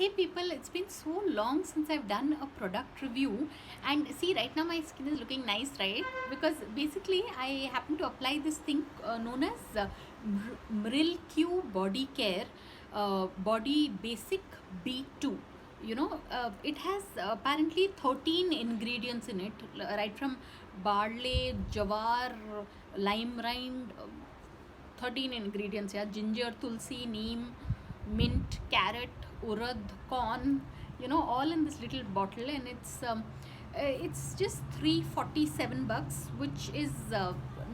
Hey people, it's been so long since I've done a product review, and see, right now my skin is looking nice, right? Because basically I happen to apply this thing known as MrilQ body care, body basic B2. It has apparently 13 ingredients in it, right from barley, jawar, lime rind, 13 ingredients, yeah, ginger, tulsi, neem, mint, carrot, urad, corn, all in this little bottle. And it's just 347 bucks, which is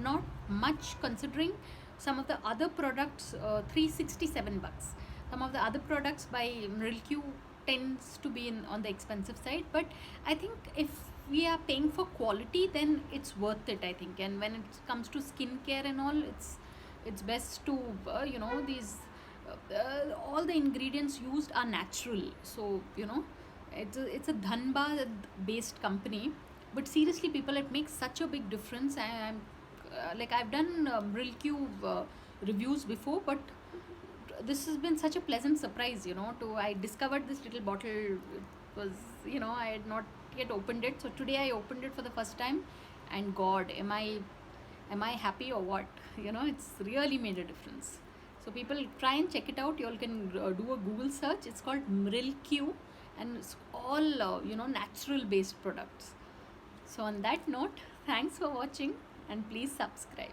not much considering some of the other products. 367 bucks. Some of the other products by MrilQ tends to be on the expensive side, but I think if we are paying for quality, then it's worth it, I think. And when it comes to skincare and all, it's best to these all the ingredients used are natural. So it's a Dhanbad based company, but seriously people, it makes such a big difference. I'm like, I've done MrilQ reviews before, but this has been such a pleasant surprise, to I discovered this little bottle. It was, I had not yet opened it, so today I opened it for the first time, and god, am I happy or what? It's really made a difference. So people, try and check it out. You all can do a Google search. It's called MrilQ, and it's all natural based products. So on that note, thanks for watching, and please subscribe.